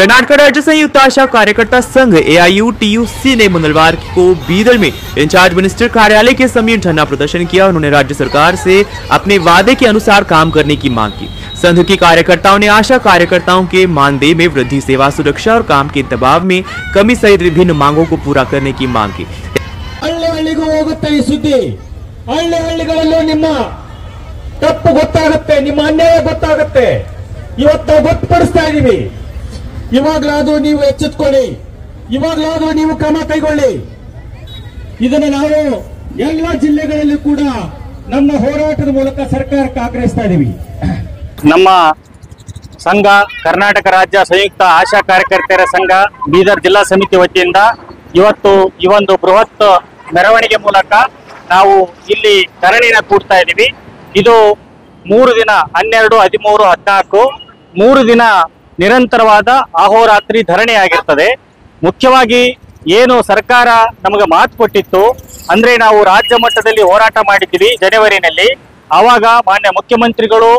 कर्नाटक राज्य संयुक्त आशा कार्यकर्ता संघ AIUTUC ने मंगलवार को बीदर में इंचार्ज मिनिस्टर कार्यालय के समीप धरना प्रदर्शन किया। उन्होंने राज्य सरकार से अपने वादे के अनुसार काम करने की मांग की। संघ के कार्यकर्ताओं ने आशा कार्यकर्ताओं के मानदेय में वृद्धि, सेवा सुरक्षा और काम के दबाव में कमी सहित विभिन्न मांगों को पूरा करने की मांग की। ಹಳ್ಳಿಗೂ ಹೋಗುತ್ತೆ ಈ ಸುದ್ದಿ, ಹಳ್ಳಿಗಳಲ್ಲೂ ನಿಮ್ಮ ತಪ್ಪು ಗೊತ್ತಾಗುತ್ತೆ, ನಿಮ್ಮ ಅನ್ಯಾಯ ಗೊತ್ತಾಗುತ್ತೆ. ಇವತ್ತು ಗೊತ್ತುಪಡಿಸ್ತಾ ಇದೀವಿ. ಇವಾಗಲಾದ್ರೂ ನೀವು ಎಚ್ಚೆತ್ತುಕೊಳ್ಳಿ, ಇವಾಗಲಾದ್ರೂ ನೀವು ಕ್ರಮ ಕೈಗೊಳ್ಳಿ. ಇದನ್ನು ನಾವು ಎಲ್ಲ ಜಿಲ್ಲೆಗಳಲ್ಲಿ ಕೂಡ ನಮ್ಮ ಹೋರಾಟದ ಮೂಲಕ ಸರ್ಕಾರಕ್ಕೆ ಆಗ್ರಹಿಸ್ತಾ ಇದೀವಿ. ನಮ್ಮ ಸಂಘ ಕರ್ನಾಟಕ ರಾಜ್ಯ ಸಂಯುಕ್ತ ಆಶಾ ಕಾರ್ಯಕರ್ತರ ಸಂಘ ಬೀದರ್ ಜಿಲ್ಲಾ ಸಮಿತಿ ವತಿಯಿಂದ ಇವತ್ತು ಈ ಒಂದು ಬೃಹತ್ ಮೆರವಣಿಗೆ ಮೂಲಕ ನಾವು ಇಲ್ಲಿ ಧರಣಿನ ಕೂಡ್ತಾ ಇದ್ದೀವಿ. ಇದು 3 ದಿನ 12, 13, 14 3 ದಿನ ನಿರಂತರವಾದ ಅಹೋರಾತ್ರಿ ಧರಣಿ ಆಗಿರ್ತದೆ. ಮುಖ್ಯವಾಗಿ ಏನು ಸರ್ಕಾರ ನಮಗೆ ಮಾತು ಕೊಟ್ಟಿತ್ತು ಅಂದ್ರೆ ನಾವು ರಾಜ್ಯ ಮಟ್ಟದಲ್ಲಿ ಹೋರಾಟ ಮಾಡಿದ್ದೀವಿ ಜನವರಿನಲ್ಲಿ. ಆವಾಗ ಮಾನ್ಯ ಮುಖ್ಯಮಂತ್ರಿಗಳು,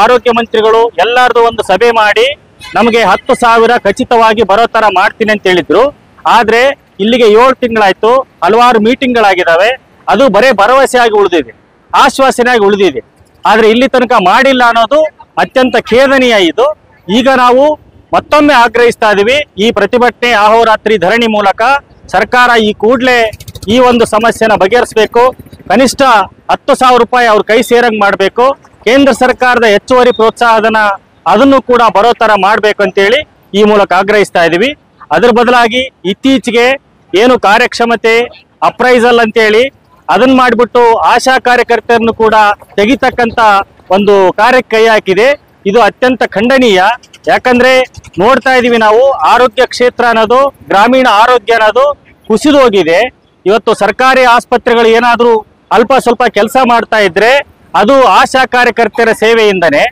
ಆರೋಗ್ಯ ಮಂತ್ರಿಗಳು ಎಲ್ಲರದು ಒಂದು ಸಭೆ ಮಾಡಿ ನಮಗೆ 10,000 ಖಚಿತವಾಗಿ ಬರೋ ತರ ಮಾಡ್ತೀನಿ ಅಂತ ಹೇಳಿದ್ರು. ಆದ್ರೆ ಇಲ್ಲಿಗೆ 7 ತಿಂಗಳಾಯ್ತು, ಹಲವಾರು ಮೀಟಿಂಗ್ಗಳಾಗಿದ್ದಾವೆ. ಅದು ಬರೇ ಭರವಸೆಯಾಗಿ ಉಳಿದಿದೆ, ಆಶ್ವಾಸನೆಯಾಗಿ ಉಳಿದಿದೆ. ಆದ್ರೆ ಇಲ್ಲಿ ತನಕ ಮಾಡಿಲ್ಲ ಅನ್ನೋದು ಅತ್ಯಂತ ಖೇದನೀಯ. ಇದು ಈಗ ನಾವು ಮತ್ತೊಮ್ಮೆ ಆಗ್ರಹಿಸ್ತಾ ಇದೀವಿ. ಈ ಪ್ರತಿಭಟನೆ ಅಹೋರಾತ್ರಿ ಧರಣಿ ಮೂಲಕ ಸರ್ಕಾರ ಈ ಕೂಡಲೇ ಈ ಒಂದು ಸಮಸ್ಯೆನ ಬಗೆಹರಿಸಬೇಕು. ಕನಿಷ್ಠ 10,000 ರೂಪಾಯಿ ಅವ್ರ ಕೈ ಸೇರಂಗ್ ಮಾಡಬೇಕು. ಕೇಂದ್ರ ಸರ್ಕಾರದ ಹೆಚ್ಚುವರಿ ಪ್ರೋತ್ಸಾಹಧನ ಅದನ್ನು ಕೂಡ ಬರೋ ತರ ಮಾಡಬೇಕು ಅಂತೇಳಿ ಈ ಮೂಲಕ ಆಗ್ರಹಿಸ್ತಾ ಇದೀವಿ. ಅದರ ಬದಲಾಗಿ ಇತ್ತೀಚೆಗೆ ಏನು ಕಾರ್ಯಕ್ಷಮತೆ ಅಪ್ರೈಸಲ್ ಅಂತೇಳಿ ಅದನ್ನ ಮಾಡಿಬಿಟ್ಟು ಆಶಾ ಕಾರ್ಯಕರ್ತರನ್ನು ಕೂಡ ತೆಗಿತಕ್ಕಂತ ಒಂದು ಕಾರ್ಯಕ್ಕೆ ಕೈ ಹಾಕಿದೆ. ಇದು ಅತ್ಯಂತ ಖಂಡನೀಯ. ಯಾಕಂದ್ರೆ ನೋಡ್ತಾ ಇದೀವಿ ನಾವು, ಆರೋಗ್ಯ ಕ್ಷೇತ್ರ ಅನ್ನೋದು, ಗ್ರಾಮೀಣ ಆರೋಗ್ಯ ಅನ್ನೋದು ಕುಸಿದು ಹೋಗಿದೆ. ಇವತ್ತು ಸರ್ಕಾರಿ ಆಸ್ಪತ್ರೆಗಳು ಏನಾದ್ರೂ ಅಲ್ಪ ಸ್ವಲ್ಪ ಕೆಲಸ ಮಾಡ್ತಾ ಇದ್ರೆ ಅದು ಆಶಾ ಕಾರ್ಯಕರ್ತರ ಸೇವೆಯಿಂದನೇ.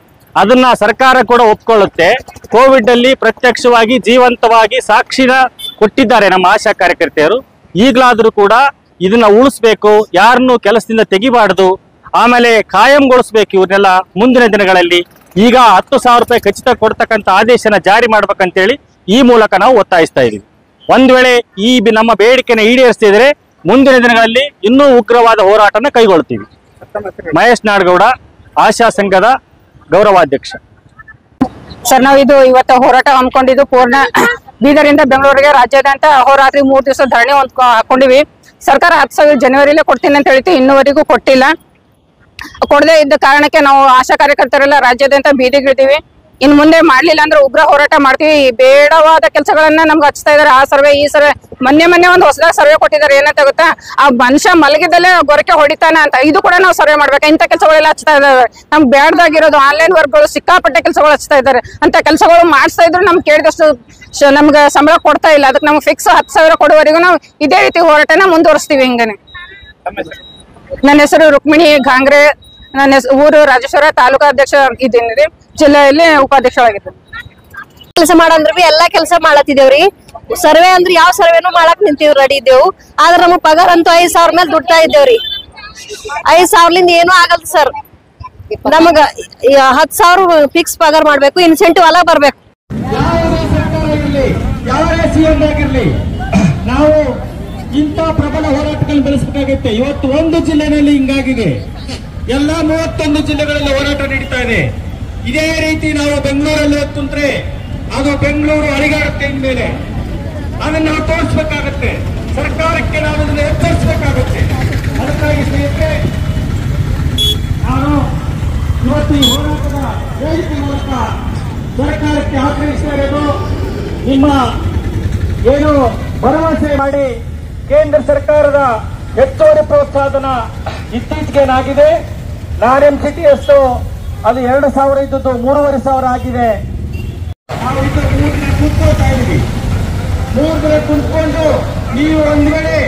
ಅದನ್ನ ಸರ್ಕಾರ ಕೂಡ ಒಪ್ಕೊಳ್ಳುತ್ತೆ. ಕೋವಿಡ್ ಅಲ್ಲಿ ಪ್ರತ್ಯಕ್ಷವಾಗಿ ಜೀವಂತವಾಗಿ ಸಾಕ್ಷಿನ ಕೊಟ್ಟಿದ್ದಾರೆ ನಮ್ಮ ಆಶಾ ಕಾರ್ಯಕರ್ತೆಯರು. ಈಗಲಾದ್ರೂ ಕೂಡ ಇದನ್ನ ಉಳಿಸ್ಬೇಕು, ಯಾರನ್ನು ಕೆಲಸದಿಂದ ತೆಗಿಬಾರ್ದು, ಆಮೇಲೆ ಕಾಯಂಗೊಳಿಸ್ಬೇಕು ಇವ್ರನ್ನೆಲ್ಲ ಮುಂದಿನ ದಿನಗಳಲ್ಲಿ. ಈಗ 10,000 ರೂಪಾಯಿ ಖಚಿತ ಕೊಡ್ತಕ್ಕಂಥ ಆದೇಶನ ಜಾರಿ ಮಾಡ್ಬೇಕಂತೇಳಿ ಈ ಮೂಲಕ ನಾವು ಒತ್ತಾಯಿಸ್ತಾ ಇದೀವಿ. ಒಂದ್ ವೇಳೆ ಈ ನಮ್ಮ ಬೇಡಿಕೆನ ಈಡೇರಿಸ್ತಿದ್ರೆ ಮುಂದಿನ ದಿನಗಳಲ್ಲಿ ಇನ್ನೂ ಉಗ್ರವಾದ ಹೋರಾಟನ ಕೈಗೊಳ್ತೀವಿ. ಮಹೇಶ್ ನಾಡಗೌಡ, ಆಶಾ ಸಂಘದ ಗೌರವಾಧ್ಯಕ್ಷ. ಸರ್, ನಾವು ಇವತ್ತು ಹೋರಾಟ ಹಮ್ಮಿಕೊಂಡಿದ್ದು ಪೂರ್ಣ ಬೀದರಿಂದ ಬೆಂಗಳೂರಿಗೆ ರಾಜ್ಯಾದ್ಯಂತ ಅಹೋರಾತ್ರಿ 3 ದಿವಸ ಧರಣಿ ಹಾಕೊಂಡಿವಿ. ಸರ್ಕಾರ 10,000 ಜನವರಿಲೇ ಕೊಡ್ತೀನಿ ಅಂತ ಹೇಳಿತ್ತು, ಇನ್ನೂವರೆಗೂ ಕೊಟ್ಟಿಲ್ಲ. ಕೊಡದೇ ಇದ್ದ ಕಾರಣಕ್ಕೆ ನಾವು ಆಶಾ ಕಾರ್ಯಕರ್ತರೆಲ್ಲ ರಾಜ್ಯಾದ್ಯಂತ ಬೀದಿಗಿಳಿದೀವಿ. ಇನ್ ಮುಂದೆ ಮಾಡ್ಲಿಲ್ಲ ಅಂದ್ರೆ ಉಗ್ರ ಹೋರಾಟ ಮಾಡ್ತೀವಿ. ಬೇಡವಾದ ಕೆಲಸಗಳನ್ನ ನಮ್ಗೆ ಹಚ್ತಾ ಇದಾರೆ. ಆ ಸರ್ವೆ ಈ ಸರ್ವೆ, ಮೊನ್ನೆ ಒಂದು ಹೊಸದಾಗ ಸರ್ವೆ ಕೊಟ್ಟಿದ್ದಾರೆ. ಏನಂತ ಗೊತ್ತಾ, ಆ ಮನುಷ್ಯ ಮಲಗಿದಲ್ಲೇ ಗೊರಕೆ ಹೊಡಿತಾನ ಅಂತ. ಇದು ಕೂಡ ನಾವು ಸರ್ವೆ ಮಾಡ್ಬೇಕು. ಇಂಥ ಕೆಲಸಗಳೆಲ್ಲ ಹಚ್ತಾ ಇದಾರೆ. ನಮ್ಗೆ ಬೇಡದಾಗಿರೋದು ಆನ್ಲೈನ್ ವರ್ಕ್ಗಳು, ಸಿಕ್ಕಾಪಟ್ಟೆ ಕೆಲಸಗಳು ಹಚ್ತಾ ಇದ್ದಾರೆ. ಅಂತ ಕೆಲಸಗಳು ಮಾಡಿಸ್ತಾ ಇದ್ರು ನಮ್ಗೆ ಕೇಳಿದಷ್ಟು ನಮ್ಗೆ ಸಂಬಳ ಕೊಡ್ತಾ ಇಲ್ಲ. ಅದಕ್ಕೆ ನಮ್ಗೆ ಫಿಕ್ಸ್ 10,000 ಕೊಡುವವರೆಗೂ ನಾವು ಇದೇ ರೀತಿ ಹೋರಾಟನ ಮುಂದುವರಿಸ್ತೀವಿ. ಹಿಂಗನೆ. ನನ್ನ ಹೆಸರು ರುಕ್ಮಿಣಿ ಘಾಂಗ್ರೆ. ನನ್ನ ಊರು ರಾಜೇಶ್ವರ, ತಾಲೂಕಾ ಅಧ್ಯಕ್ಷ ಇದ್ದೀನಿ. ಜಿಲ್ಲೆಯಲ್ಲಿ ಉಪಾಧ್ಯಕ್ಷರಾಗಿದ್ದೀನಿ. ಕೆಲಸ ಮಾಡಂದ್ರ ಎಲ್ಲಾ ಕೆಲಸ ಮಾಡತ್ತಿದೇವ್ರಿ. ಸರ್ವೆ ಅಂದ್ರೆ ಯಾವ ಸರ್ವೆನು ಮಾಡಕ್ ನಿಂತೀವಿ, ರೆಡಿ ಇದ್ದೇವು. ಆದ್ರ ನಮಗ್ ಪಗಾರ ಅಂತೂ 5,000 ಮೇಲೆ ದುಡ್ತಾ ಇದ್ದೇವ್ರಿ. 5,000ಲಿಂದ ಏನೂ ಆಗಲ್ಲ ಸರ್. ನಮಗ 10,000 ಫಿಕ್ಸ್ ಪಗಾರ ಮಾಡ್ಬೇಕು, ಇನ್ಸೆಂಟಿವ್ ಎಲ್ಲ ಬರ್ಬೇಕು. ಯಾರೇ ಸಿಎಂ ಆಗಿರ್ಲಿ, ನಾವು ಇಂಥ ಪ್ರಬಲ ಹೋರಾಟಗಳನ್ನು ಬೆಳೆಸಬೇಕಾಗುತ್ತೆ. ಇವತ್ತು ಒಂದು ಜಿಲ್ಲೆನಲ್ಲಿ ಹಿಂಗಾಗಿದೆ, ಎಲ್ಲಾ 31 ಜಿಲ್ಲೆಗಳಲ್ಲಿ ಹೋರಾಟ ನಡೀತಾ ಇದೆ. ಇದೇ ರೀತಿ ನಾವು ಬೆಂಗಳೂರಲ್ಲಿ ಹೊತ್ತುಂಟ್ರೆ ಅದು ಬೆಂಗಳೂರು ಅಳಿಗಾಡುತ್ತೆ ಮೇಲೆ. ಅದನ್ನು ನಾವು ತೋರಿಸಬೇಕಾಗತ್ತೆ, ಸರ್ಕಾರಕ್ಕೆ ನಾವು ಅದನ್ನು ಎಚ್ಚರಿಸಬೇಕಾಗುತ್ತೆ. ಅದಕ್ಕಾಗಿ ಸ್ನೇಹಿತರೆ, ನಾನು ಇವತ್ತು ಈ ಹೋರಾಟದ ವೇದಿಕೆ ಮೂಲಕ ಸರ್ಕಾರಕ್ಕೆ ಆಗ್ರಹಿಸ್ತಾ ಇರೋದು, ನಿಮ್ಮ ಏನು ಭರವಸೆ ಮಾಡಿ ಕೇಂದ್ರ ಸರ್ಕಾರದ ಹೆಚ್ಚುವರಿ ಪ್ರೋತ್ಸಾಹಧನ ಇತ್ತೀಚೆಗೆ ಏನಾಗಿದೆ, ನಾನೆಂಸಿಟಿ ಎಷ್ಟು ಅದು 2,000 ಇದ್ದದ್ದು 3,500 ಆಗಿದೆ. ನಾವು ಇದು 3 ದಿನ ಕುತ್ಕೊಳ್ತಾ ಇದ್ದೀವಿ. 3 ದಿನ ಕುತ್ಕೊಂಡು ನೀವು ಒಂದ್ ವೇಳೆ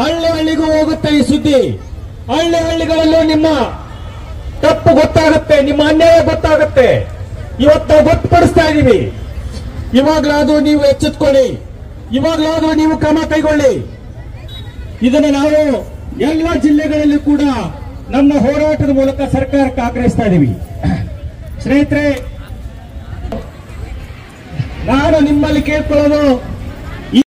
ಹಳ್ಳಿಗೂ ಹೋಗುತ್ತೆ ಈ ಸುದ್ದಿ, ಹಳ್ಳಿಗಳಲ್ಲೂ ನಿಮ್ಮ ತಪ್ಪು ಗೊತ್ತಾಗುತ್ತೆ, ನಿಮ್ಮ ಅನ್ಯಾಯ ಗೊತ್ತಾಗುತ್ತೆ. ಇವತ್ತು ಗೊತ್ತುಪಡಿಸ್ತಾ ಇದೀವಿ. ಇವಾಗಲಾದ್ರೂ ನೀವು ಎಚ್ಚೆತ್ತುಕೊಳ್ಳಿ, ಇವಾಗಲಾದ್ರೂ ನೀವು ಕ್ರಮ ಕೈಗೊಳ್ಳಿ. ಇದನ್ನು ನಾವು ಎಲ್ಲ ಜಿಲ್ಲೆಗಳಲ್ಲಿ ಕೂಡ ನಮ್ಮ ಹೋರಾಟದ ಮೂಲಕ ಸರ್ಕಾರಕ್ಕೆ ಆಗ್ರಹಿಸ್ತಾ ಇದೀವಿ. ಸ್ನೇಹಿತರೆ, ನಾನು ನಿಮ್ಮಲ್ಲಿ ಕೇಳ್ಕೊಳ್ಳೋದು